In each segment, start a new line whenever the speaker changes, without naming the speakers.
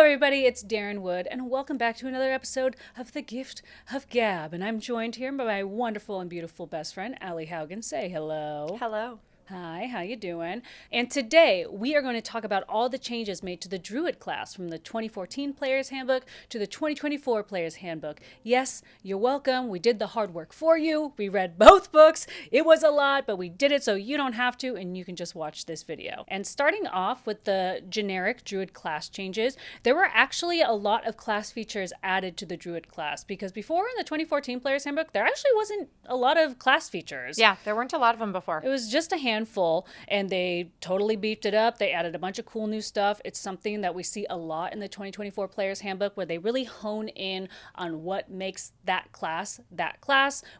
everybody, it's Daryn Wood, and welcome back to another episode of The Gift of Gab. And I'm joined here by my wonderful and beautiful best friend, Allie Haugen. Say hello.
Hello.
Hi, how you doing? And today we are going to talk about all the changes made to the Druid class from the 2014 Player's Handbook to the 2024 Player's Handbook. Yes, you're welcome. We did the hard work for you. We read both books. It was a lot, but we did it so you don't have to, and you can just watch this video. And starting off with the generic Druid class changes, there were actually a lot of class features added to the Druid class, because before in the 2014 Player's Handbook, there actually wasn't a lot of class features.
Yeah, there weren't a lot of them before.
It was just a handful, and they totally beefed it up. They added a bunch of cool new stuff. It's something that we see a lot in the 2024 Player's Handbook, where they really hone in on what makes that class,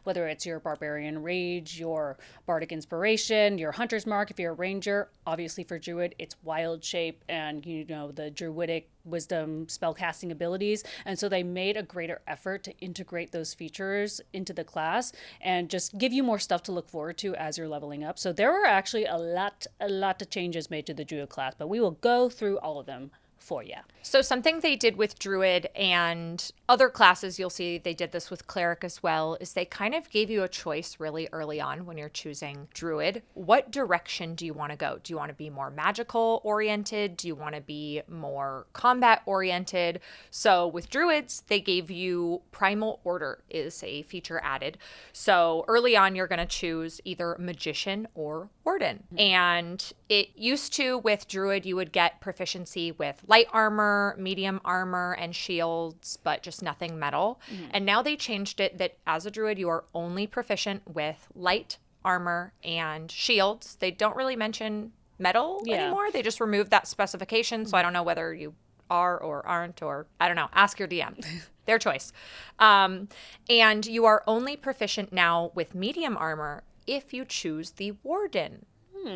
whether it's your Barbarian Rage, your Bardic Inspiration, your Hunter's Mark if you're a Ranger. Obviously for Druid, it's Wild Shape and, the Druidic wisdom spellcasting abilities. And so they made a greater effort to integrate those features into the class and just give you more stuff to look forward to as you're leveling up. So there were actually a lot of changes made to the Druid class, but we will go through all of them for you.
So something they did with Druid and other classes, you'll see they did this with Cleric as well, is they kind of gave you a choice really early on when you're choosing Druid. What direction do you want to go? Do you want to be more magical oriented? Do you want to be more combat oriented? So with Druids, they gave you Primal Order is a feature added. So early on, you're going to choose either Magician or Warden. And it used to, with Druid, you would get proficiency with light armor, medium armor, and shields, but just nothing metal. And now they changed it that as a Druid, you are only proficient with light armor and shields. They don't really mention metal anymore. They just removed that specification. So I don't know whether you are or aren't, or I don't know. Ask your DM. Their choice. And you are only proficient now with medium armor if you choose the Warden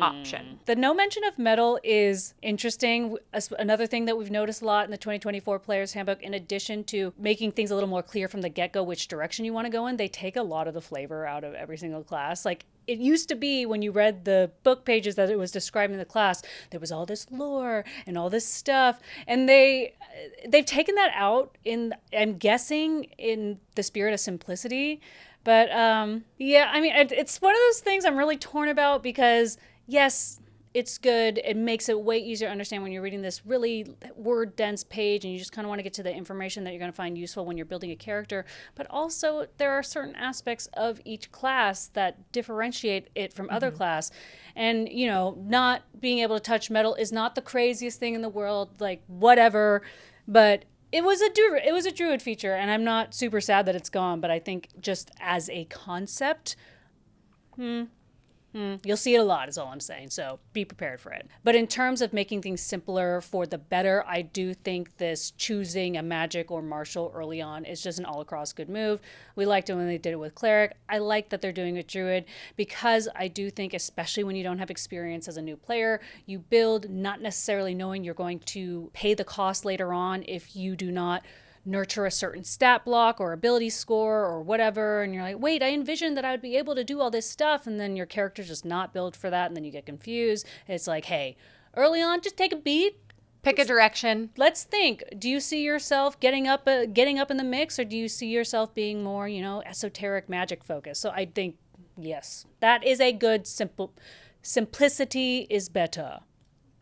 option.
The no mention of metal is interesting. Another thing that we've noticed a lot in the 2024 Player's Handbook, in addition to making things a little more clear from the get-go which direction you want to go in, they take a lot of the flavor out of every single class. Like, it used to be when you read the book pages that it was describing the class, there was all this lore and all this stuff. And they've taken that out in, I'm guessing, in the spirit of simplicity. But it's one of those things I'm really torn about, because yes, it's good. It makes it way easier to understand when you're reading this really word-dense page and you just kind of want to get to the information that you're going to find useful when you're building a character. But also, there are certain aspects of each class that differentiate it from other class. And, not being able to touch metal is not the craziest thing in the world, like, whatever. But it was a Druid feature, and I'm not super sad that it's gone, but I think just as a concept, you'll see it a lot is all I'm saying, so be prepared for it. But in terms of making things simpler for the better, I do think this choosing a magic or martial early on is just an all-across good move. We liked it when they did it with Cleric. I like that they're doing it with Druid, because I do think, especially when you don't have experience as a new player, you build not necessarily knowing you're going to pay the cost later on if you do not nurture a certain stat block or ability score or whatever, and you're like, wait, I envisioned that I would be able to do all this stuff, and then your character's just not built for that, and then you get confused. It's like, hey, early on, just take a beat.
Pick a direction.
Let's think. Do you see yourself getting up in the mix, or do you see yourself being more, esoteric magic focused? So I think, yes, that is a good simplicity is better.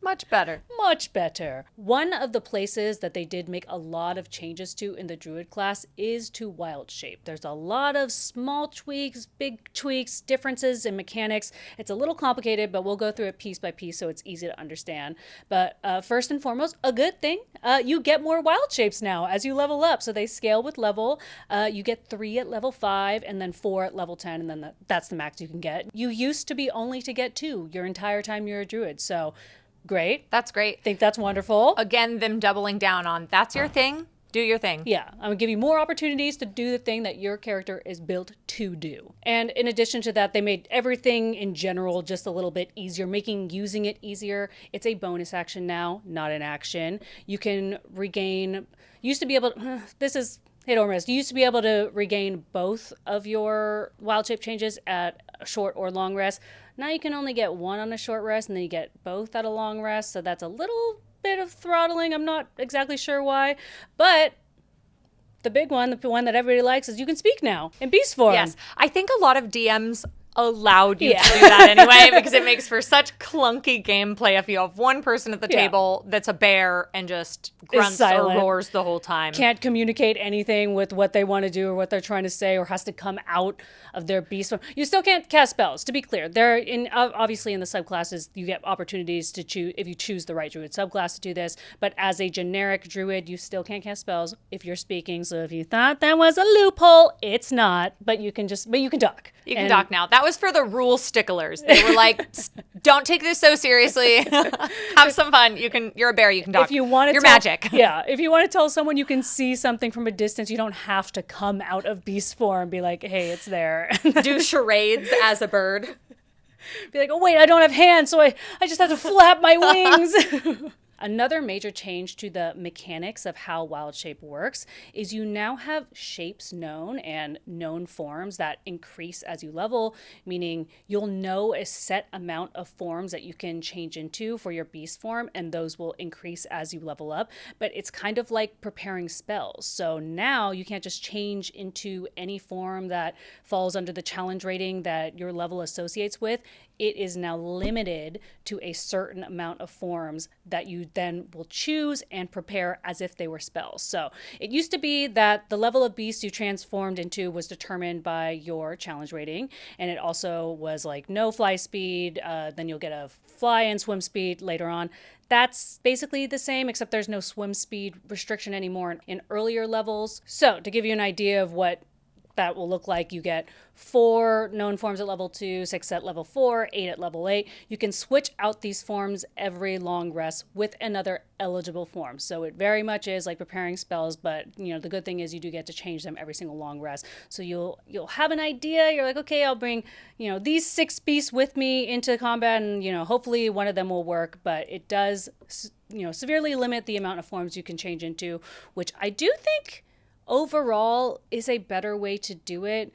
Much better.
Much better. One of the places that they did make a lot of changes to in the Druid class is to Wild Shape. There's a lot of small tweaks, big tweaks, differences in mechanics. It's a little complicated, but we'll go through it piece by piece so it's easy to understand. But first and foremost, a good thing, you get more Wild Shapes now as you level up. So they scale with level. You get 3 at level 5 and then 4 at level 10, and then that's the max you can get. You used to be only to get 2 your entire time you're a Druid, so great.
That's great.
Think that's wonderful.
Again, them doubling down on that's your thing, do your thing.
Yeah, I'm going to give you more opportunities to do the thing that your character is built to do. And in addition to that, they made everything in general just a little bit easier, making using it easier. It's a bonus action now, not an action. You can regain, used to be able to, this is hit or miss. You used to be able to regain both of your wild shape changes at a short or long rest. Now you can only get one on a short rest, and then you get both at a long rest. So that's a little bit of throttling. I'm not exactly sure why, but the big one, the one that everybody likes, is you can speak now in beast form.
Yes. I think a lot of DMs allowed you to do that anyway, because it makes for such clunky gameplay if you have one person at the table that's a bear and just grunts or roars the whole time.
Can't communicate anything with what they want to do or what they're trying to say, or has to come out of their beast form. You still can't cast spells, to be clear. They're obviously in the subclasses, you get opportunities to choose, if you choose the right druid subclass, to do this, but as a generic druid, you still can't cast spells if you're speaking. So if you thought that was a loophole, it's not, but you can talk.
You can talk now. That was for the rule sticklers. They were like, don't take this so seriously. Have some fun. You're a bear, you can talk.
If you want to
You're magic.
Yeah. If you want to tell someone you can see something from a distance, you don't have to come out of beast form and be like, hey, it's there.
Do charades as a bird.
Be like, oh wait, I don't have hands, so I just have to flap my wings. Another major change to the mechanics of how Wild Shape works is you now have shapes known and known forms that increase as you level, meaning you'll know a set amount of forms that you can change into for your beast form, and those will increase as you level up. But it's kind of like preparing spells. So now you can't just change into any form that falls under the challenge rating that your level associates with. It is now limited to a certain amount of forms that you then will choose and prepare as if they were spells. So it used to be that the level of beast you transformed into was determined by your challenge rating. And it also was like no fly speed, then you'll get a fly and swim speed later on. That's basically the same, except there's no swim speed restriction anymore in earlier levels. So to give you an idea of what that will look like, you get 4 known forms at level 2, 6 at level 4, 8 at level 8. You can switch out these forms every long rest with another eligible form. So it very much is like preparing spells, but the good thing is you do get to change them every single long rest. So you'll have an idea. You're like, okay, I'll bring these 6 beasts with me into combat, and hopefully one of them will work. But it does severely limit the amount of forms you can change into, which I do think overall is a better way to do it.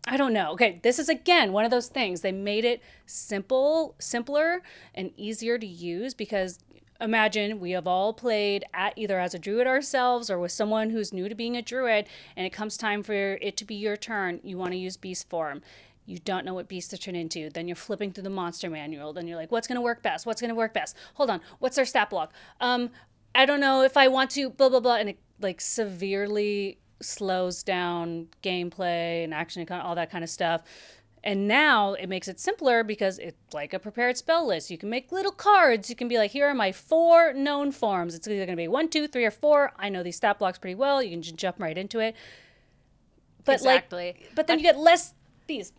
I don't know. Okay, this is again one of those things. They made it simpler and easier to use, because imagine we have all played either as a druid ourselves or with someone who's new to being a druid, and it comes time for it to be your turn. You want to use beast form. You don't know what beast to turn into. Then you're flipping through the monster manual. Then you're like, what's going to work best? What's going to work best? Hold on. What's their stat block? I don't know if I want to blah, blah, blah. And it severely slows down gameplay and action, all that kind of stuff. And now it makes it simpler because it's like a prepared spell list. You can make little cards. You can be like, here are my 4 known forms. It's either going to be 1, 2, 3, or 4. I know these stat blocks pretty well. You can just jump right into it. But
exactly.
But then you get less these.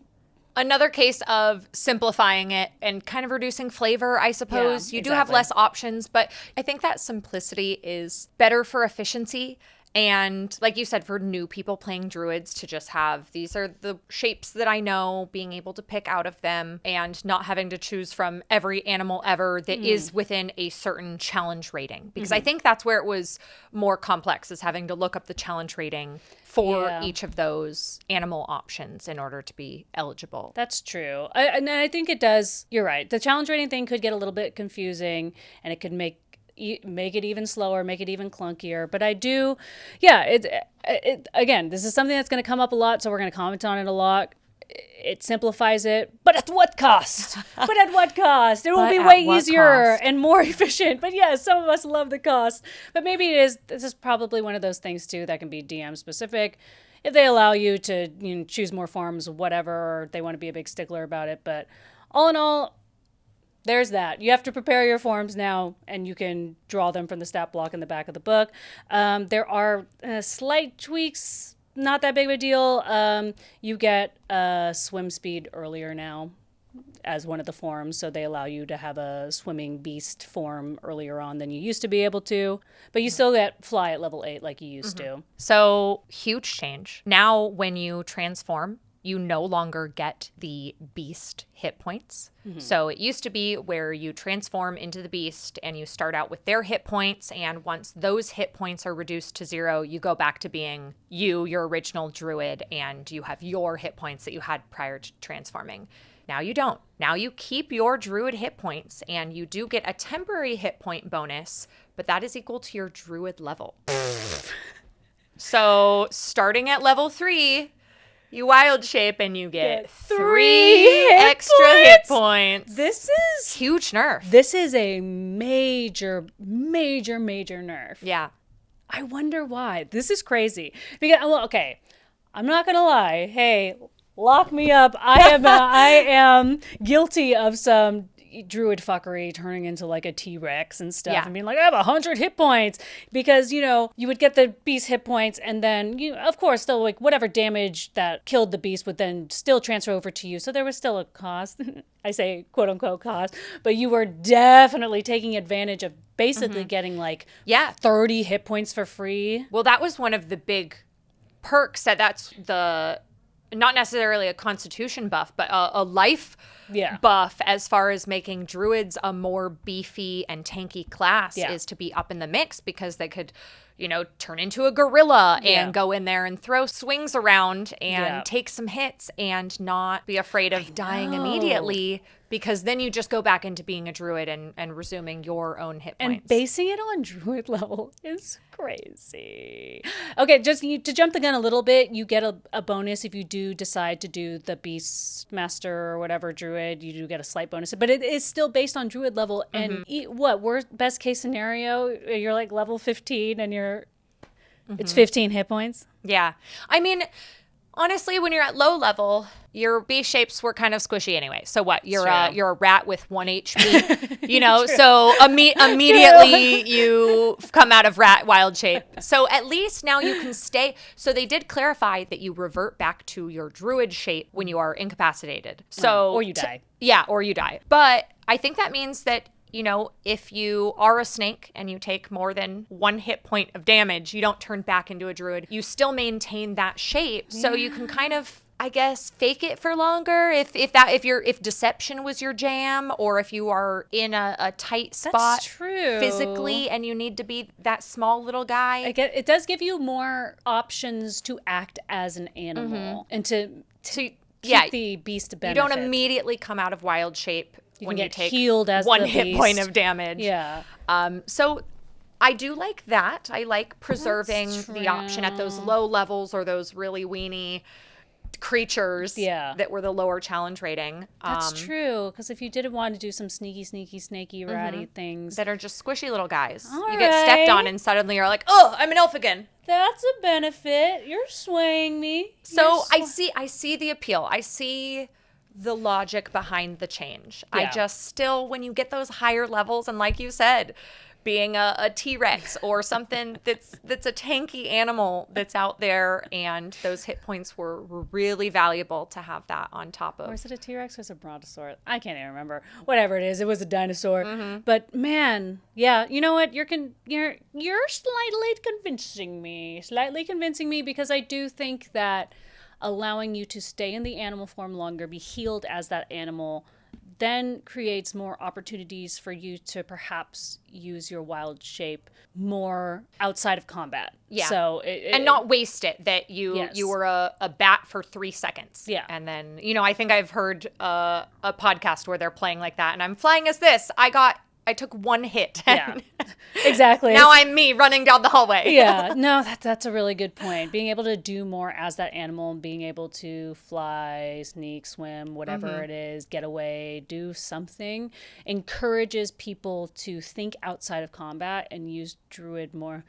Another case of simplifying it and kind of reducing flavor, I suppose.
Yeah,
you do have less options, but I think that simplicity is better for efficiency. And like you said, for new people playing druids, to just have, these are the shapes that I know, being able to pick out of them and not having to choose from every animal ever that is within a certain challenge rating. Because I think that's where it was more complex, is having to look up the challenge rating for each of those animal options in order to be eligible.
That's true. And I think it does. You're right. The challenge rating thing could get a little bit confusing, and it could make it even slower, make it even clunkier. But I do, again, this is something that's going to come up a lot, so we're going to comment on it a lot. It simplifies it, but at what cost? But at what cost? It will be way easier and more efficient. But yeah, some of us love the cost. But maybe this is probably one of those things too that can be DM specific. If they allow you to choose more forms, whatever, or they want to be a big stickler about it. But all in all, there's that. You have to prepare your forms now, and you can draw them from the stat block in the back of the book. There are slight tweaks, not that big of a deal. You get swim speed earlier now as one of the forms, so they allow you to have a swimming beast form earlier on than you used to be able to. But you still get fly at level 8 like you used to.
So, huge change. Now, when you transform, you no longer get the beast hit points. So it used to be where you transform into the beast and you start out with their hit points, and once those hit points are reduced to 0, you go back to being your original druid, and you have your hit points that you had prior to transforming. Now you don't. Now you keep your Druid hit points, and you do get a temporary hit point bonus, but that is equal to your Druid level. So starting at level 3, you wild shape and you get 3 extra hit points.
This is
huge nerf.
This is a major, major, major nerf.
Yeah.
I wonder why. This is crazy. Because, well, okay, I'm not gonna lie. Hey, lock me up. I am guilty of some Druid fuckery, turning into like a T-Rex and stuff, and being like, I have 100 hit points, because you would get the beast hit points, and then of course still like whatever damage that killed the beast would then still transfer over to you, so there was still a cost. I say quote unquote cost, but you were definitely taking advantage of basically getting like 30 hit points for free.
Well, that was one of the big perks. That's the not necessarily a constitution buff, but a life buff, as far as making druids a more beefy and tanky class, is to be up in the mix, because they could, turn into a gorilla and go in there and throw swings around and take some hits and not be afraid of dying immediately, because then you just go back into being a druid and resuming your own hit points.
And basing it on druid level is crazy. Okay, just to jump the gun a little bit, you get a bonus if you do decide to do the beast master or whatever druid. You do get a slight bonus, but it is still based on druid level. And best case scenario, you're like level 15 and it's 15 hit points. Yeah.
I mean, honestly, when you're at low level, your beast shapes were kind of squishy anyway. So what? You're a rat with 1 HP, so immediately you come out of rat wild shape. So at least now you can stay. So they did clarify that you revert back to your druid shape when you are incapacitated. So
or you die.
Or you die. But I think that means that, if you are a snake and you take more than 1 hit point of damage, you don't turn back into a druid. You still maintain that shape. So you can kind of, I guess, fake it for longer if deception was your jam, or if you are in a tight spot physically and you need to be that small little guy.
It does give you more options to act as an animal and to keep the beast benefit.
You don't immediately come out of wild shape when you take
healed as
1 hit point of damage.
Yeah.
So I do like that. I like preserving the option at those low levels, or those really weenie creatures that were the lower challenge rating.
That's true, because if you didn't want to do some snaky, ratty things
that are just squishy little guys, you get stepped on and suddenly you're like, oh, I'm an elf again.
That's a benefit. You're swaying me.
So I see the appeal. I see the logic behind the change. I just still, when you get those higher levels, and like you said, being a T-Rex or something that's a tanky animal that's out there, and those hit points were really valuable to have that on top of.
Or is it a T-Rex or is it a brontosaurus? I can't even remember. Whatever it is, it was a dinosaur. But man, you know what? You're slightly convincing me, because I do think that allowing you to stay in the animal form longer, be healed as that animal, then creates more opportunities for you to perhaps use your wild shape more outside of combat. Yeah. So
and not waste it, that you were a bat for 3 seconds. Yeah. And then, I think I've heard a podcast where they're playing like that, and I'm flying as this. I took 1 hit.
Yeah, exactly.
Now I'm me running down the hallway.
Yeah, no, that's a really good point. Being able to do more as that animal, and being able to fly, sneak, swim, whatever it is, get away, do something, encourages people to think outside of combat and use druid more.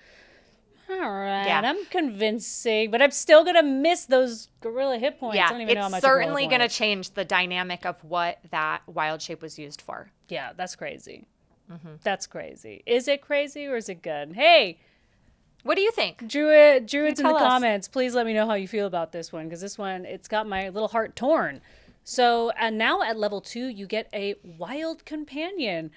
All right, I'm convincing, but I'm still going to miss those gorilla hit points.
Yeah,
I don't even know how much.
It's certainly going to change the dynamic of what that wild shape was used for.
Yeah, that's crazy. That's crazy. Is it crazy or is it good? Hey,
what do you think?
Druids in the comments, please let me know how you feel about this one, because this one, it's got my little heart torn. So, and now at level 2, you get a wild companion.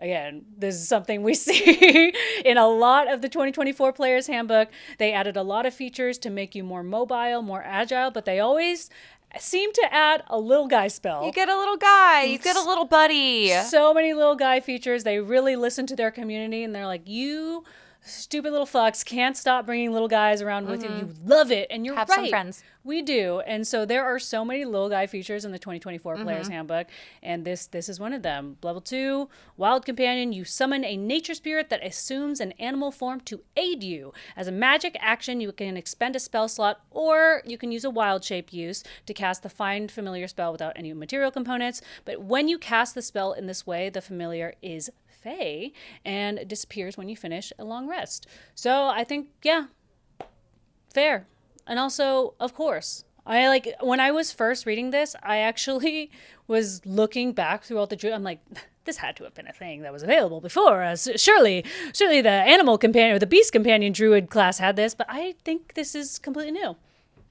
Again, this is something we see in a lot of the 2024 Player's Handbook. They added a lot of features to make you more mobile, more agile, but they always seem to add a little guy spell.
You get a little guy. You get a little buddy.
So many little guy features. They really listen to their community, and they're like, you stupid little fucks can't stop bringing little guys around with you. You love it, and you're
Have
right.
some friends.
We do, and so there are so many little guy features in the 2024 Player's Handbook, and this is one of them. Level 2, Wild Companion. You summon a nature spirit that assumes an animal form to aid you. As a magic action, you can expend a spell slot, or you can use a wild shape use to cast the Find Familiar spell without any material components. But when you cast the spell in this way, the familiar is Fey and disappears when you finish a long rest. So I think, yeah, fair. And also, of course, I like when I was first reading this, I actually was looking back through all the Druid. I'm like, this had to have been a thing that was available before us. Surely the animal companion or the beast companion Druid class had this, but I think this is completely new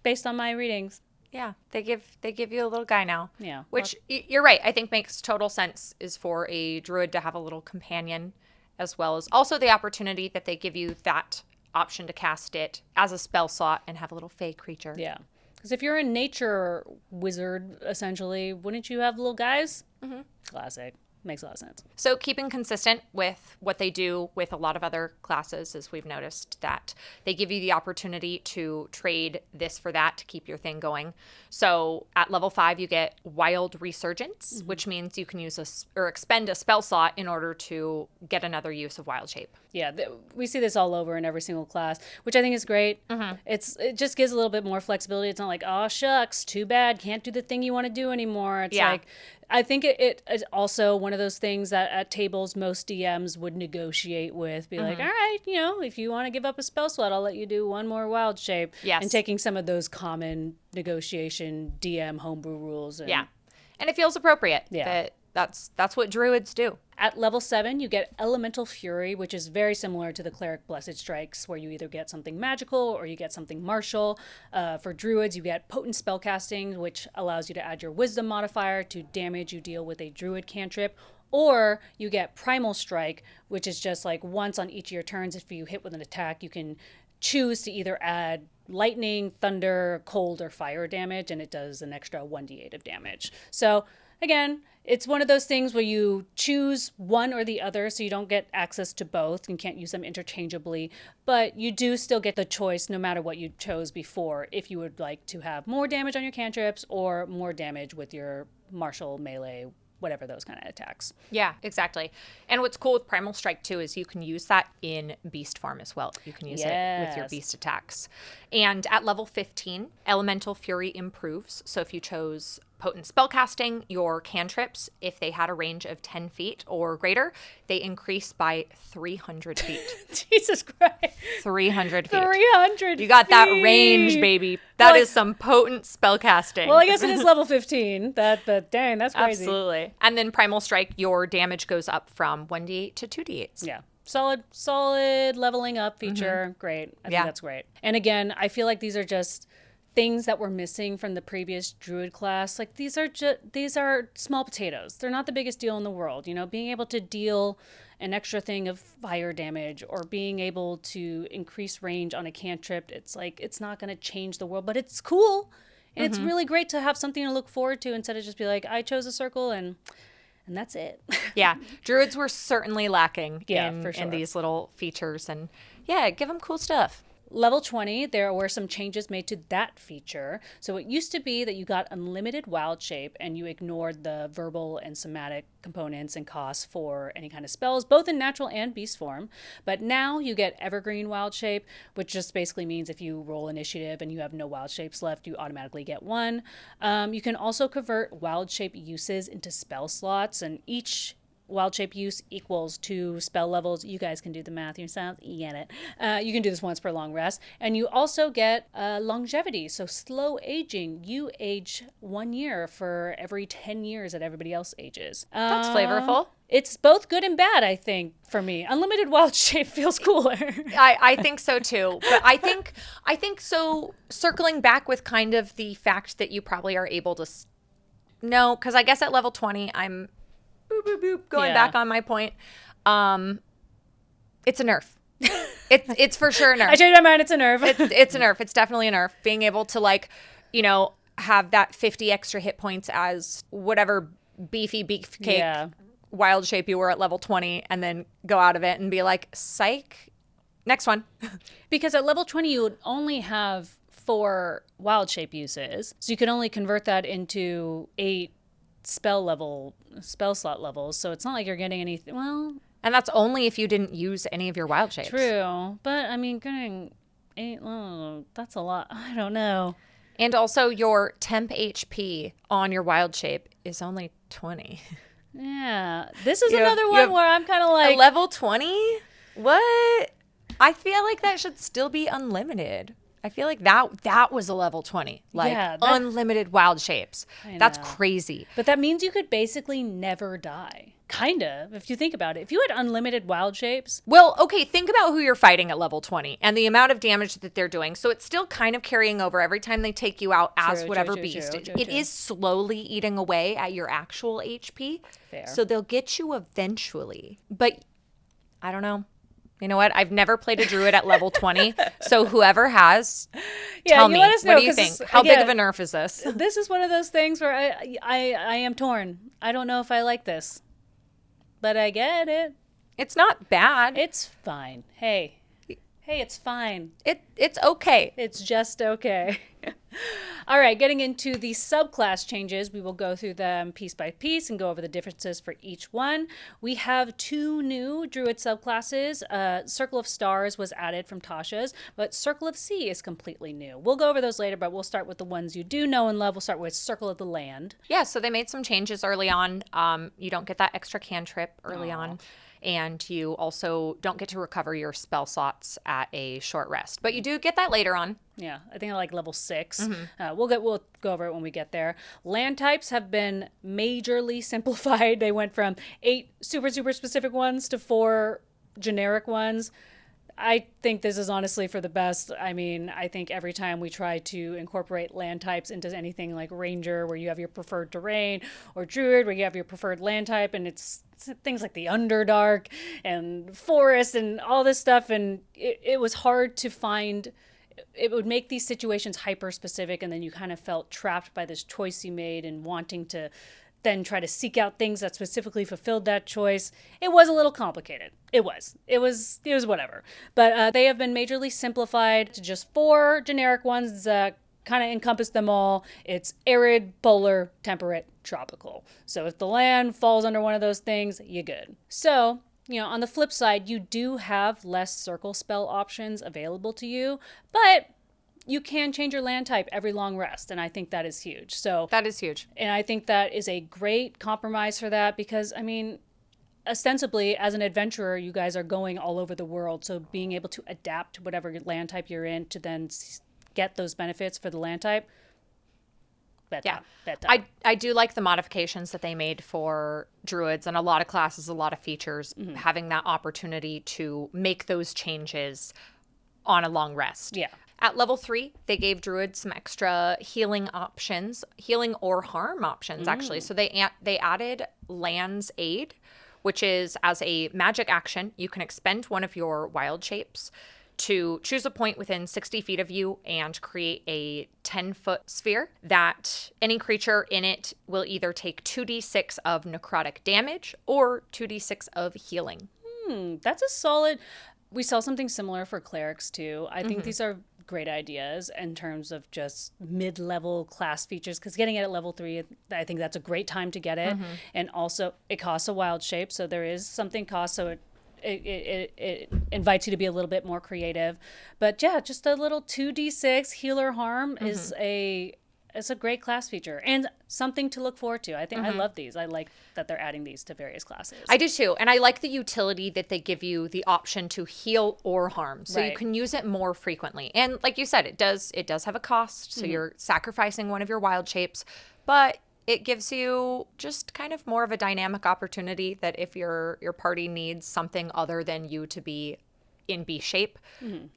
based on my readings.
Yeah, they give you a little guy now.
Yeah.
Which you're right. I think makes total sense is for a druid to have a little companion, as well as also the opportunity that they give you that option to cast it as a spell slot and have a little fey creature.
Yeah. Because if you're a nature wizard, essentially, wouldn't you have little guys? Mm-hmm. Classic. Makes a lot of sense.
So keeping consistent with what they do with a lot of other classes is we've noticed that they give you the opportunity to trade this for that to keep your thing going. So at level 5, you get Wild Resurgence, which means you can use or expend a spell slot in order to get another use of Wild Shape.
Yeah, we see this all over in every single class, which I think is great.
Mm-hmm.
It just gives a little bit more flexibility. It's not like, oh, shucks, too bad, can't do the thing you want to do anymore. It's like, I think it is also one of those things that at tables most DMs would negotiate with, be like, all right, if you want to give up a spell slot, I'll let you do one more wild shape.
Yes.
And taking some of those common negotiation DM homebrew rules. And,
and it feels appropriate.
Yeah.
That's what druids do.
At level 7, you get Elemental Fury, which is very similar to the Cleric Blessed Strikes, where you either get something magical or you get something martial. For druids, you get Potent Spellcasting, which allows you to add your Wisdom modifier to damage you deal with a druid cantrip. Or you get Primal Strike, which is just like once on each of your turns, if you hit with an attack, you can choose to either add lightning, thunder, cold, or fire damage, and it does an extra 1d8 of damage. So again, it's one of those things where you choose one or the other, so you don't get access to both and can't use them interchangeably, but you do still get the choice no matter what you chose before, if you would like to have more damage on your cantrips or more damage with your martial, melee, whatever those kind of attacks.
Yeah, exactly. And what's cool with Primal Strike too is you can use that in beast form as well. You can use it with your beast attacks. And at level 15, Elemental Fury improves. So if you chose Potent Spellcasting, your cantrips, if they had a range of 10 feet or greater, they increase by 300 feet.
Jesus Christ.
300 feet.
300
You got that
feet.
range, baby. That is some potent spellcasting.
Well, I guess it is level 15. But dang, that's crazy.
Absolutely. And then Primal Strike, your damage goes up from 1d8 to 2d8s.
Yeah. Solid leveling up feature. Great. I think that's great. And again, I feel like these are just things that were missing from the previous druid class. Like these are small potatoes. They're not the biggest deal in the world. Being able to deal an extra thing of fire damage or being able to increase range on a cantrip, it's like it's not going to change the world, but it's cool. And it's really great to have something to look forward to instead of just be like, I chose a circle and that's it.
Yeah. Druids were certainly lacking
for sure.
in these little features. And yeah, give them cool stuff.
Level 20, there were some changes made to that feature. So it used to be that you got unlimited wild shape and you ignored the verbal and somatic components and costs for any kind of spells, both in natural and beast form. But now you get evergreen wild shape, which just basically means if you roll initiative and you have no wild shapes left, you automatically get one. You can also convert wild shape uses into spell slots, and each wild shape use equals 2 spell levels. You guys can do the math yourself. You get it. You can do this once per long rest. And you also get longevity, so slow aging. You age 1 year for every 10 years that everybody else ages.
That's flavorful.
It's both good and bad, I think, for me. Unlimited wild shape feels cooler.
I think so too. But I think so, circling back with kind of the fact that you probably are able to no, because I guess at level 20 I'm going back on my point. It's a nerf. It's for sure a nerf.
I changed my mind. It's a nerf.
It's a nerf. It's definitely a nerf. Being able to have that 50 extra hit points as whatever beefcake wild shape you were at level 20 and then go out of it and be like, psych, Next one.
Because at level 20, you would only have 4 wild shape uses. So you could only convert that into 8 spell slot levels. So it's not like you're getting anything. Well,
And that's only if you didn't use any of your wild shapes.
true. But I mean, getting 8, oh, that's a lot. I don't know.
And also your temp HP on your wild shape is only 20.
Yeah. This is
You have-
another
you
one
have
where I'm kind of
A
like,
level 20? What? I feel like that should still be unlimited. I feel like that was a level 20. Like
Yeah, that-
unlimited wild shapes.
I
That's
know.
crazy.
but that means you could basically never die. Kind of, if you think about it. If you had unlimited wild shapes,
Well, okay, think about who you're fighting at level 20 and the amount of damage that they're doing. So it's still kind of carrying over every time they take you out as
True,
whatever
true,
beast.
true,
It is slowly eating away at your actual HP.
Fair.
So they'll get you eventually. But I don't know. You know what? I've never played a druid at level 20. So whoever has, tell me.
let us know,
What do you
'cause
think?
this-
How big of a
again,
nerf is this?
this is one of those things where I am torn. I don't know if I like this, but I get it.
It's not bad.
It's fine. Hey, it's fine.
It's okay.
It's just okay. All right, getting into the subclass changes, we will go through them piece by piece and go over the differences for each one. We have 2 new Druid subclasses. Circle of Stars was added from Tasha's, but Circle of Sea is completely new. We'll go over those later, but we'll start with the ones you do know and love. We'll start with Circle of the Land.
Yeah, so they made some changes early on. You don't get that extra cantrip early on. And you also don't get to recover your spell slots at a short rest. But you do get that later on.
Yeah, I think like level 6. We'll go over it when we get there. Land types have been majorly simplified. They went from 8 super specific ones to 4 generic ones. I think this is honestly for the best. I mean, I think every time we try to incorporate land types into anything like Ranger, where you have your preferred terrain, or Druid, where you have your preferred land type, and it's things like the Underdark and Forest and all this stuff, and it was hard to find. It would make these situations hyper specific, and then you kind of felt trapped by this choice you made and wanting to then try to seek out things that specifically fulfilled that choice. It was a little complicated. It was whatever. But they have been majorly simplified to just 4 generic ones that kind of encompass them all. It's arid, polar, temperate, tropical. So if the land falls under one of those things, you're good. So, on the flip side, you do have less circle spell options available to you, but you can change your land type every long rest, and I think that is huge. So
That is huge.
and I think that is a great compromise for that because, I mean, ostensibly, as an adventurer, you guys are going all over the world. So being able to adapt to whatever land type you're in to then get those benefits for the land type, bedtime.
I do like the modifications that they made for druids and a lot of classes, a lot of features, having that opportunity to make those changes on a long rest.
Yeah.
At level 3, they gave druids some extra healing options, healing or harm options, actually. So they added Land's Aid, which is as a magic action, you can expend one of your wild shapes to choose a point within 60 feet of you and create a 10-foot sphere that any creature in it will either take 2d6 of necrotic damage or 2d6 of healing.
That's a solid. We saw something similar for clerics too. I think these are great ideas in terms of just mid-level class features because getting it at level 3, I think that's a great time to get it. And also it costs a wild shape, so there is something cost, so it invites you to be a little bit more creative. But yeah, just a little 2d6 healer harm is it's a great class feature and something to look forward to. I think I love these. I like that they're adding these to various classes.
I do too. And I like the utility that they give you the option to heal or harm. So you
Right.
can use it more frequently. And like you said, it does have a cost. So you're sacrificing one of your wild shapes, but it gives you just kind of more of a dynamic opportunity that if your party needs something other than you to be in B shape,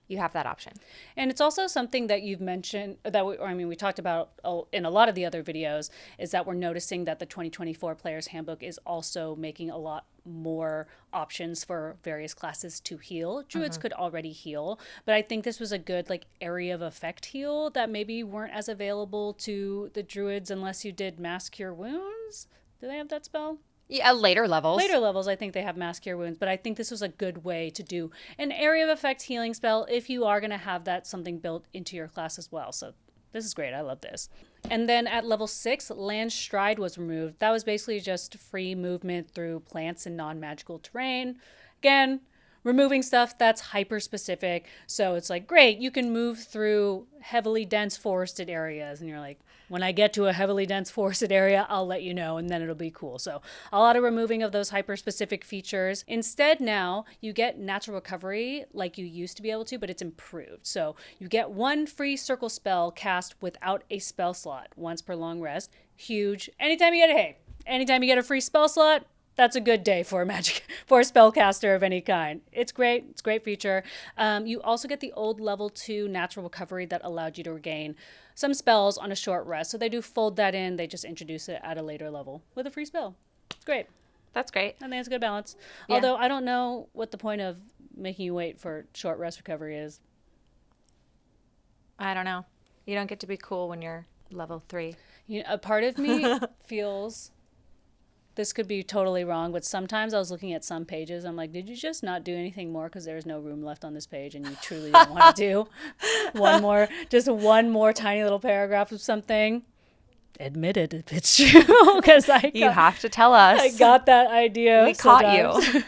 you have that option.
And it's also something that you've mentioned that we talked about in a lot of the other videos is that we're noticing that the 2024 Player's Handbook is also making a lot more options for various classes to heal. Druids could already heal, but I think this was a good area of effect heal that maybe weren't as available to the Druids unless you did Mass Cure Wounds. Do they have that spell?
Yeah, later levels.
Later levels, I think they have Mass Cure Wounds, but I think this was a good way to do an area of effect healing spell if you are going to have that something built into your class as well. So this is great. I love this. And then at level 6, Land Stride was removed. That was basically just free movement through plants and non-magical terrain. Again, removing stuff that's hyper specific. So it's like, great, you can move through heavily dense forested areas. And you're like, when I get to a heavily dense forested area, I'll let you know, and then it'll be cool. So a lot of removing of those hyper specific features. Instead, now you get natural recovery like you used to be able to, but it's improved. So you get 1 free circle spell cast without a spell slot once per long rest. Huge. Anytime you get a free spell slot, that's a good day for a spellcaster of any kind. It's great. It's a great feature. You also get the old level 2 natural recovery that allowed you to regain some spells on a short rest. So they do fold that in. They just introduce it at a later level with a free spell. It's great.
That's great.
I think it's a good balance.
Yeah.
Although I don't know what the point of making you wait for short rest recovery is.
I don't know. You don't get to be cool when you're level 3.
You know, a part of me feels... This could be totally wrong, but sometimes I was looking at some pages. I'm like, did you just not do anything more because there's no room left on this page and you truly don't want to do one more tiny little paragraph of something? Admit it if it's true, because
You have to tell us.
I got that idea.
We caught you.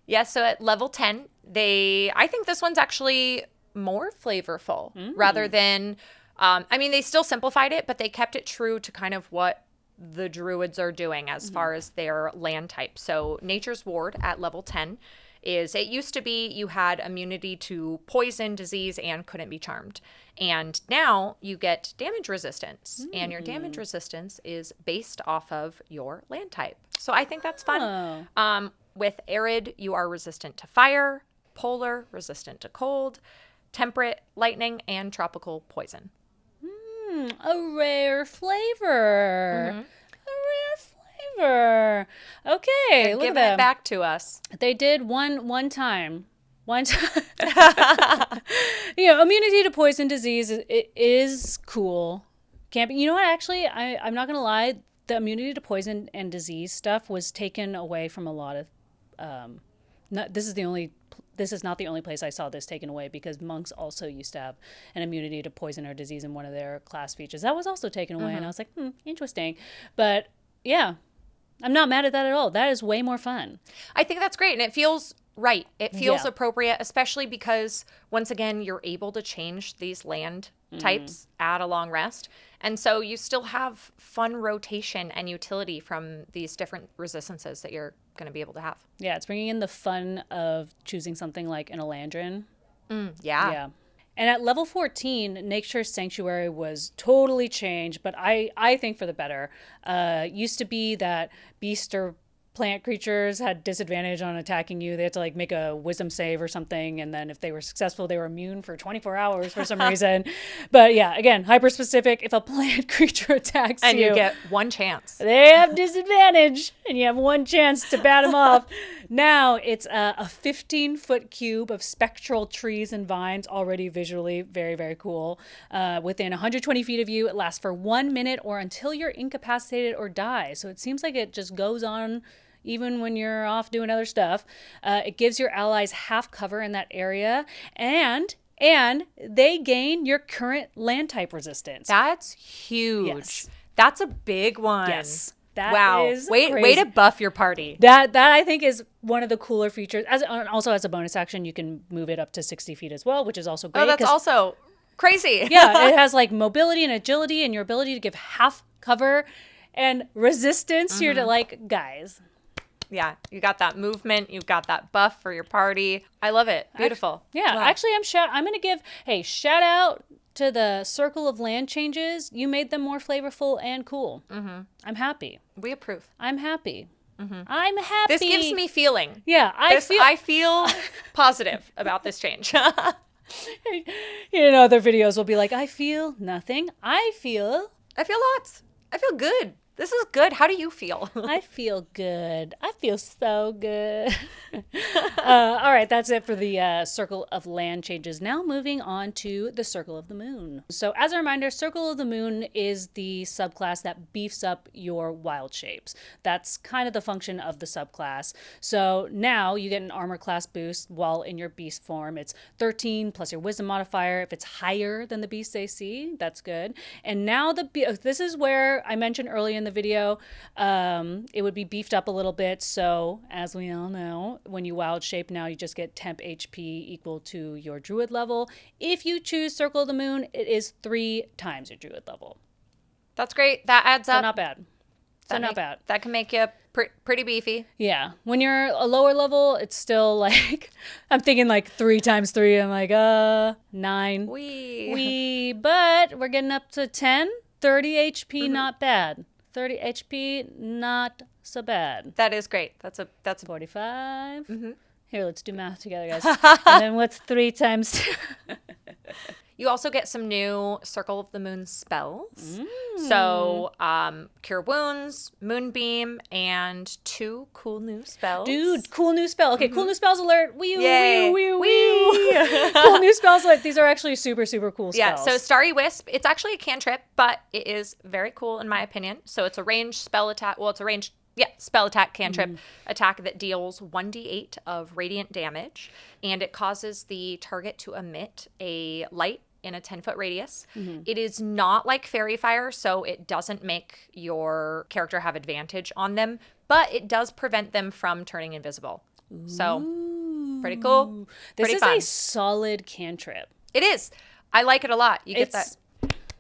Yeah, so at level 10, I think this one's actually more flavorful rather than, they still simplified it, but they kept it true to kind of what the druids are doing as far as their land type. So Nature's Ward at level 10 it used to be you had immunity to poison, disease, and couldn't be charmed. And now you get damage resistance, and your damage resistance is based off of your land type. So I think that's fun. With Arid, you are resistant to fire, Polar, resistant to cold, Temperate, lightning, and tropical poison.
A rare flavor. A rare flavor. Okay, look at
Giving
them.
it back to us.
They did one time. Immunity to poison disease it is cool. Can't be. You know what? Actually, I'm not gonna lie. The immunity to poison and disease stuff was taken away from a lot of. This is not the only place I saw this taken away, because monks also used to have an immunity to poison or disease in one of their class features. That was also taken away, and I was like, interesting. But yeah, I'm not mad at that at all. That is way more fun.
I think that's great, and it feels right. It feels appropriate, especially because, once again, you're able to change these land types at a long rest. And so you still have fun rotation and utility from these different resistances that you're going to be able to have.
Yeah, it's bringing in the fun of choosing something like an Elandrin.
Yeah.
And at level 14, Nature's Sanctuary was totally changed, but I think for the better. Used to be that beast or plant creatures had disadvantage on attacking you. They had to like make a wisdom save or something, and then if they were successful, they were immune for 24 hours for some reason. But yeah, again, hyper specific. If a plant creature attacks
and you get one chance,
they have disadvantage, and you have one chance to bat them off. Now it's a 15-foot cube of spectral trees and vines, already visually very, very cool. Within 120 feet of you, it lasts for 1 minute or until you're incapacitated or die. So it seems like it just goes on even when you're off doing other stuff. It gives your allies half cover in that area, and they gain your current land type resistance.
That's huge.
Yes.
That's a big one.
Yes.
Wow.
Is
way to buff your party.
That I think is one of the cooler features. Also as a bonus action, you can move it up to 60 feet as well, which is also great.
Oh, that's also crazy.
Yeah, it has like mobility and agility and your ability to give half cover and resistance. You're to like, guys.
Yeah, you got that movement. You've got that buff for your party. I love it. Beautiful.
Actually, I'm going to give, shout out to the Circle of Land changes. You made them more flavorful and cool. I'm happy.
We approve.
I'm happy. I'm happy.
This gives me feeling.
Yeah,
I feel positive about this change.
Other videos will be like, I feel nothing. I feel
lots. I feel good. This is good. How do you feel?
I feel good. I feel so good. All right, that's it for the Circle of Land changes. Now moving on to the Circle of the Moon. So as a reminder, Circle of the Moon is the subclass that beefs up your wild shapes. That's kind of the function of the subclass. So now you get an armor class boost while in your beast form. It's 13 plus your wisdom modifier. If it's higher than the beast's AC, that's good. And now this is where I mentioned earlier in the video, it would be beefed up a little bit. So as we all know, when you wild shape now, you just get temp HP equal to your druid level. If you choose Circle of the Moon, it is 3 times your druid level.
That's great. That adds up.
So not bad. Not bad.
That can make you pretty beefy.
Yeah. When you're a lower level, it's still like, I'm thinking like 3 times 3. I'm like, 9. But we're getting up to 10, 30 HP, not bad. 30 HP, not so bad.
That is great. That's a
45. Here, let's do math together, guys. And then what's 3 times 2?
You also get some new Circle of the Moon spells. So, Cure Wounds, Moonbeam, and 2 cool new spells.
Dude, cool new spell. Okay, cool new spells alert.
Yay.
Cool new spells alert. These are actually super, super cool spells.
Yeah, so Starry Wisp, it's actually a cantrip, but it is very cool in my opinion. So it's a ranged spell attack. Well, it's a ranged spell attack cantrip attack that deals 1d8 of radiant damage, and it causes the target to emit a light in a 10-foot radius. It is not like Fairy Fire, so it doesn't make your character have advantage on them, but it does prevent them from turning invisible. So, pretty cool.
This
Pretty
is
fun.
a solid cantrip.
It is. I like it a lot. You get that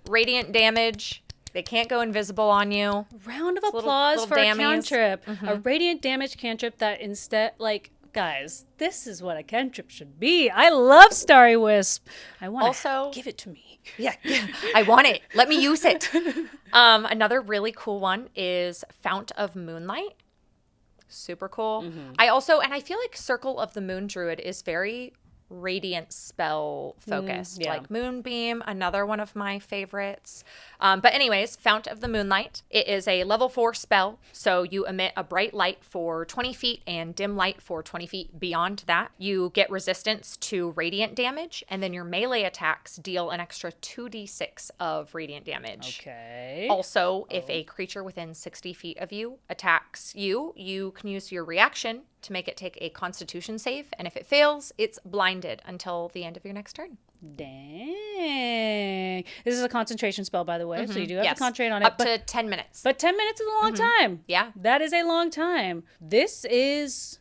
radiant damage. They can't go invisible on you.
Round of applause
little
for
dammies.
a cantrip. A radiant damage cantrip that instead, like, guys, this is what a cantrip should be. I love Starry Wisp. I want to give it to me.
Yeah, I want it. Let me use it. Another really cool one is Fount of Moonlight. Super cool. I feel like Circle of the Moon Druid is very radiant spell focused, like Moonbeam, another one of my favorites. But anyways, Fount of the Moonlight, it is a level 4 spell, so you emit a bright light for 20 feet and dim light for 20 feet beyond that. You get resistance to radiant damage, and then your melee attacks deal an extra 2d6 of radiant damage.
Okay.
Also, if a creature within 60 feet of you attacks you, you can use your reaction to make it take a Constitution save, and if it fails, it's blinded until the end of your next turn.
Dang. This is a concentration spell, by the way, so you do have to concentrate on it.
Up to 10 minutes.
But 10 minutes is a long time.
Yeah.
That is a long time. This is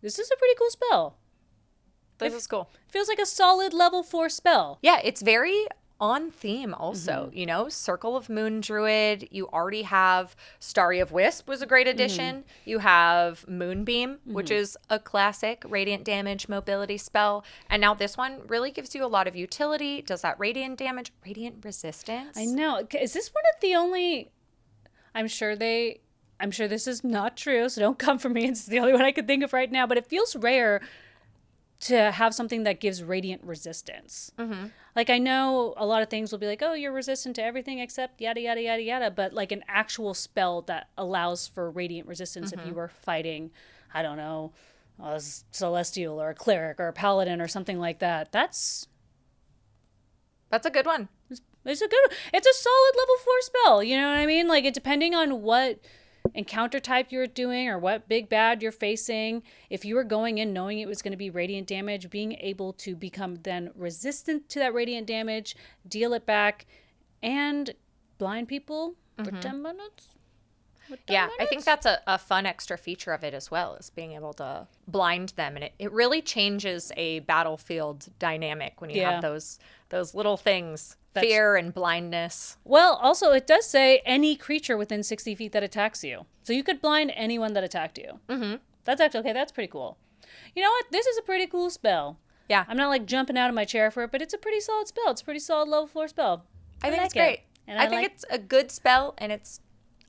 a pretty cool spell.
This is cool.
Feels like a solid level 4 spell.
Yeah, it's very on theme also, you know, Circle of Moon Druid. You already have Starry of Wisp was a great addition. You have Moonbeam, which is a classic radiant damage mobility spell. And now this one really gives you a lot of utility. Does that radiant damage, radiant resistance.
I know. Is this one of the only, I'm sure this is not true, so don't come for me. It's the only one I could think of right now, but it feels rare to have something that gives radiant resistance. Like, I know a lot of things will be like, oh, you're resistant to everything except yada, yada, yada, yada. But like an actual spell that allows for radiant resistance if you were fighting, I don't know, a celestial or a cleric or a paladin or something like that. That's
a good one.
It's a solid level 4 spell. You know what I mean? Like, it depending on what encounter type you're doing or what big bad you're facing, if you were going in knowing it was going to be radiant damage, being able to become then resistant to that radiant damage, deal it back, and blind people for 10 minutes.
I think that's a fun extra feature of it as well, is being able to blind them. And it really changes a battlefield dynamic when you have those little things. Fear and blindness.
Well, also, it does say any creature within 60 feet that attacks you. So you could blind anyone that attacked you. That's actually, okay, that's pretty cool. You know what? This is a pretty cool spell.
Yeah.
I'm not like jumping out of my chair for it, but it's a pretty solid spell. It's a pretty solid level 4 spell.
I think it's great.
And
I think it's a good spell, and it's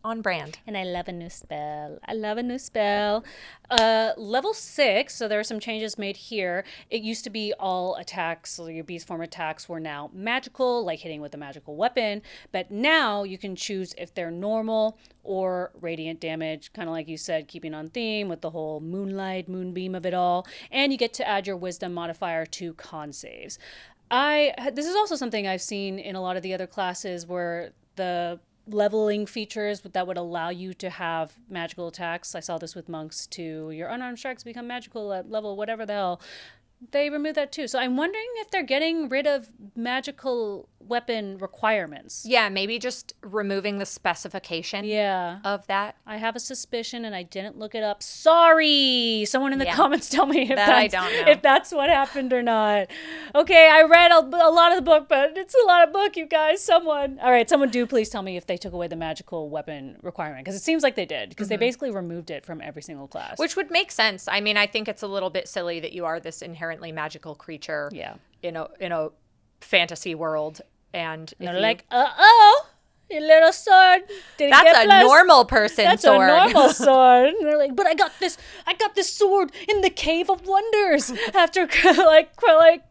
on brand.
And I love a new spell. I love a new spell. Level 6, so there are some changes made here. It used to be all attacks, so your beast form attacks were now magical, like hitting with a magical weapon. But now you can choose if they're normal or radiant damage, kind of like you said, keeping on theme with the whole moonlight, moonbeam of it all. And you get to add your wisdom modifier to con saves. This is also something I've seen in a lot of the other classes where the leveling features that would allow you to have magical attacks. I saw this with monks too. Your unarmed strikes become magical at level whatever the hell. They removed that too. So I'm wondering if they're getting rid of magical weapon requirements.
Yeah, maybe just removing the specification of that.
I have a suspicion and I didn't look it up. Sorry. Someone in the comments tell me if that's what happened or not. Okay, I read a lot of the book, but it's a lot of book, you guys. All right, someone do please tell me if they took away the magical weapon requirement, because it seems like they did, because they basically removed it from every single class.
Which would make sense. I mean, I think it's a little bit silly that you are this inherently magical creature in a fantasy world. And
they're like, your little sword didn't get blessed.
That's a normal person sword.
That's a normal sword. And they're like, but I got this sword in the Cave of Wonders after like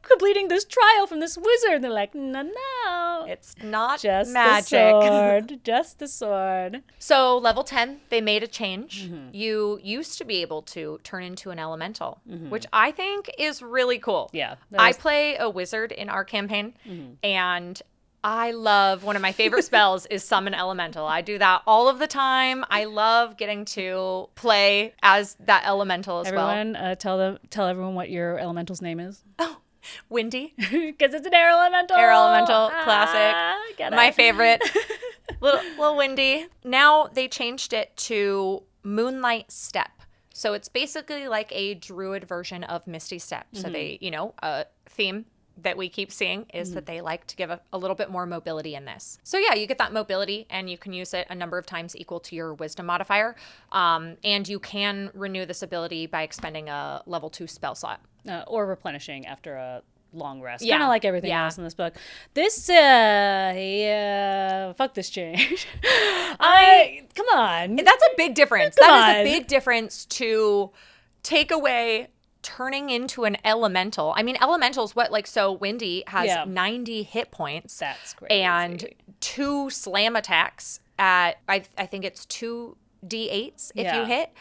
completing this trial from this wizard. And they're like, no,
it's not
just
magic.
The sword, just the sword.
So level 10, they made a change. You used to be able to turn into an elemental, which I think is really cool.
Yeah,
I play a wizard in our campaign, and I love, one of my favorite spells is Summon Elemental. I do that all of the time. I love getting to play as that elemental as well.
Everyone, tell everyone what your elemental's name is.
Oh, Windy.
Because it's an air elemental.
Air elemental, classic. My favorite. little Windy. Now they changed it to Moonlight Step. So it's basically like a druid version of Misty Step. So they, a theme that we keep seeing is that they like to give a little bit more mobility in this. So yeah, you get that mobility and you can use it a number of times equal to your wisdom modifier. And you can renew this ability by expending a level 2 spell slot.
Or replenishing after a long rest.
Yeah.
Kind of like everything else in this book. This, fuck this change. Come on.
That's a big difference. That is a big difference to take away turning into an elemental. I mean, elementals, so Windy has 90 hit points.
That's crazy.
And 2 slam attacks at, I think it's 2 D8s if you hit.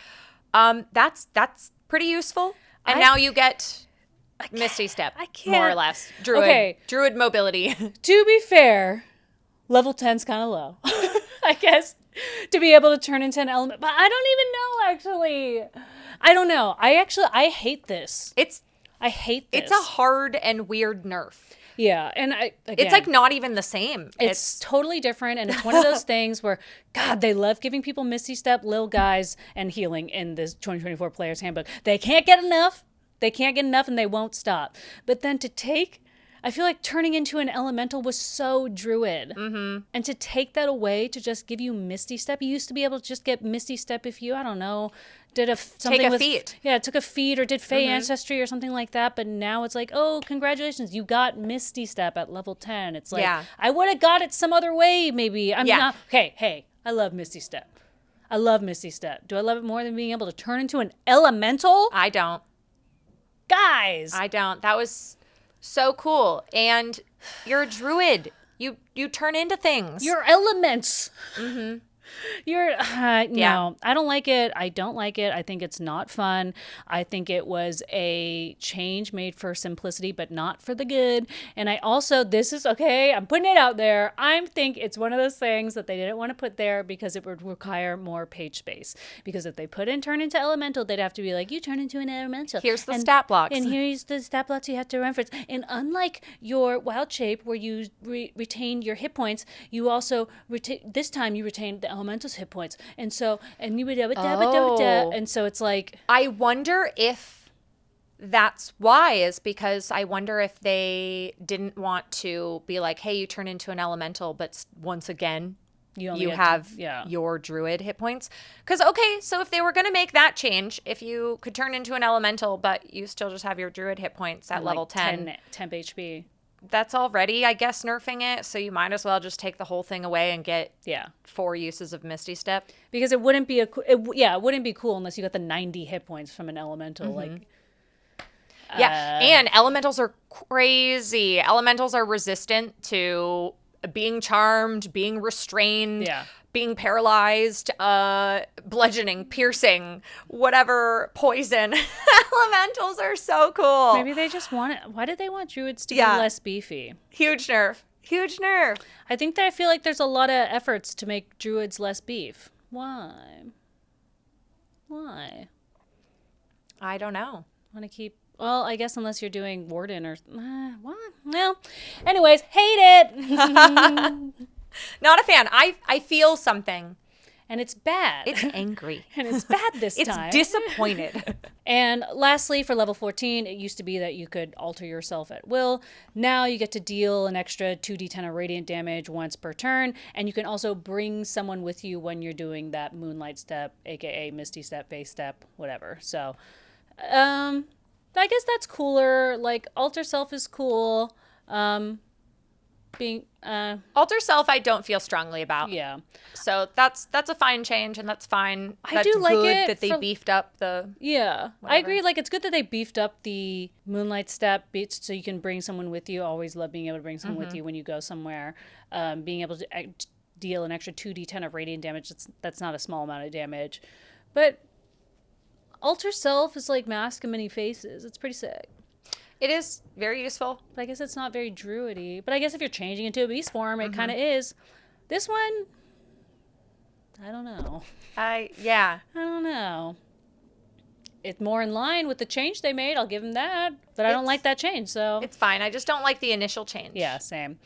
That's pretty useful. And now you get Misty Step, more or less. Druid mobility.
To be fair, level 10's kind of low, I guess, to be able to turn into an element. But I don't even know, actually. I don't know. I hate this. I hate this.
It's a hard and weird nerf.
Yeah, and
it's like not even the same.
It's totally different, and it's one of those things where, God, they love giving people Misty Step, Lil Guys, and healing in this 2024 Player's Handbook. They can't get enough. And they won't stop. But then I feel like turning into an elemental was so druid. And to take that away, to just give you Misty Step, you used to be able to just get Misty Step if you, I don't know, did something
feat.
Yeah, took a feat or did Fey Ancestry or something like that. But now it's like, oh, congratulations, you got Misty Step at level 10. It's like, I would have got it some other way, maybe. I'm not. Hey, I love Misty Step. I love Misty Step. Do I love it more than being able to turn into an elemental?
I don't.
Guys.
I don't. That was so cool. And you're a druid. You turn into things.
You're elements. No, I don't like it. I don't like it. I think it's not fun. I think it was a change made for simplicity, but not for the good. And I also, I'm putting it out there. I think it's one of those things that they didn't want to put there because it would require more page space. Because if they turn into elemental, they'd have to be like, you turn into an elemental.
Here's the stat blocks.
And here's the stat blocks you have to reference. And unlike your wild shape where you retain your hit points, you also this time you retain the elemental's hit points, and so you would and so it's like,
I wonder if that's why, is because I wonder if they didn't want to be like, hey, you turn into an elemental, but once again you have your druid hit points. Because so if they were going to make that change, if you could turn into an elemental but you still just have your druid hit points at level 10
temp HP.
that's already, I guess, nerfing it. So you might as well just take the whole thing away and get 4 uses of Misty Step.
Because it wouldn't be it wouldn't be cool unless you got the 90 hit points from an elemental.
And elementals are crazy. Elementals are resistant to being charmed, being restrained, being paralyzed, bludgeoning, piercing, whatever, poison. Elementals are so cool.
Maybe they just want it. Why did they want druids to be less beefy?
Huge nerf. Huge nerf.
I think that I feel like there's a lot of efforts to make druids less beef. Why?
I don't know.
Want to keep... Well, I guess unless you're doing Warden or... what? Well, anyways, hate it.
Not a fan. I feel something.
And it's bad.
It's angry.
And it's bad this time.
It's disappointed.
And lastly, for level 14, it used to be that you could alter yourself at will. Now you get to deal an extra 2d10 of radiant damage once per turn. And you can also bring someone with you when you're doing that Moonlight Step, aka Misty Step, Base Step, whatever. So, I guess that's cooler. Like, alter self is cool.
Alter self I don't feel strongly about.
Yeah.
So that's a fine change, and that's fine.
I do like
good
it
that they beefed up the
whatever. I agree. Like, it's good that they beefed up the Moonlight Step so you can bring someone with you. Always love being able to bring someone with you when you go somewhere. Being able to deal an extra 2d10 of radiant damage, that's not a small amount of damage. But alter self is like Mask of Many Faces. It's pretty sick.
It is very useful.
But I guess it's not very druidy. But I guess if you're changing into a beast form, it kind of is. This one, I don't know. I don't know. It's more in line with the change they made. I'll give them that. But I don't like that change, so.
It's fine. I just don't like the initial change.
Yeah, same.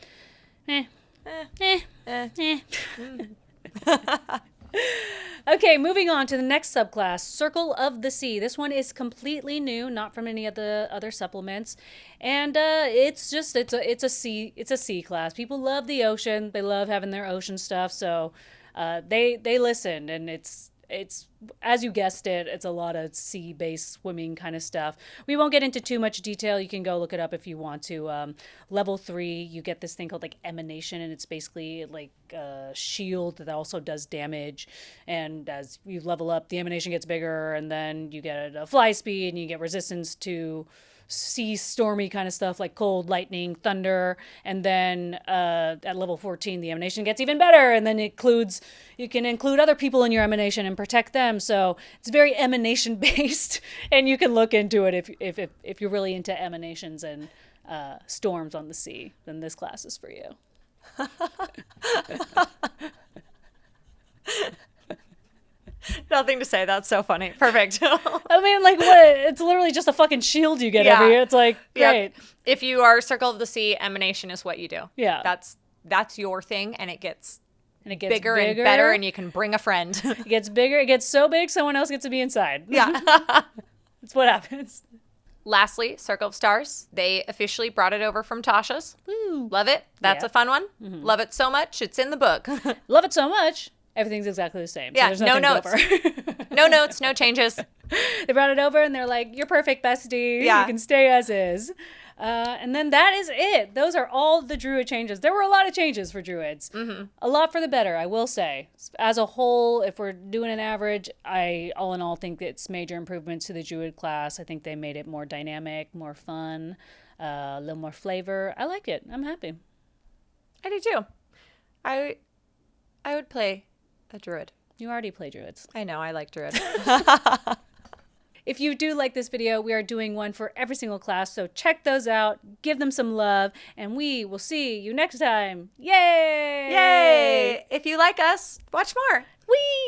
Okay, moving on to the next subclass, Circle of the Sea. This one is completely new, not from any of the other supplements, and it's a sea class. People love the ocean. They love having their ocean stuff, so they listen, and it's as you guessed it, it's a lot of sea-based swimming kind of stuff. We won't get into too much detail. You can go look it up if you want to. Level 3, you get this thing called like Emanation, and it's basically like a shield that also does damage. And as you level up, the Emanation gets bigger, and then you get a fly speed, and you get resistance to sea stormy kind of stuff like cold, lightning, thunder, and then at level 14 the emanation gets even better, and then you can include other people in your emanation and protect them. So it's very emanation based, and you can look into it if you're really into emanations and storms on the sea, then this class is for you.
Nothing to say. That's so funny. Perfect.
I mean, like, what? It's literally just a fucking shield you get every year. It's like, great.
Yep. If you are Circle of the Sea, Emanation is what you do.
Yeah.
That's your thing, and it gets bigger
bigger
and better, and you can bring a friend.
It gets bigger. It gets so big, someone else gets to be inside.
Yeah.
That's what happens.
Lastly, Circle of Stars. They officially brought it over from Tasha's.
Woo.
Love it. That's a fun one. Mm-hmm. Love it so much. It's in the book.
Love it so much. Everything's exactly the same.
Yeah,
so
no notes. No notes, no changes.
They brought it over and they're like, you're perfect, bestie.
Yeah.
You can stay as is. And then that is it. Those are all the Druid changes. There were a lot of changes for Druids. Mm-hmm. A lot for the better, I will say. As a whole, if we're doing an average, I all in all think it's major improvements to the Druid class. I think they made it more dynamic, more fun, a little more flavor. I like it. I'm happy.
I do too. I would play a Druid.
You already play Druids.
I know, I like Druid.
If you do like this video, we are doing one for every single class, so check those out, give them some love, and we will see you next time. Yay!
Yay! If you like us, watch more.
Whee!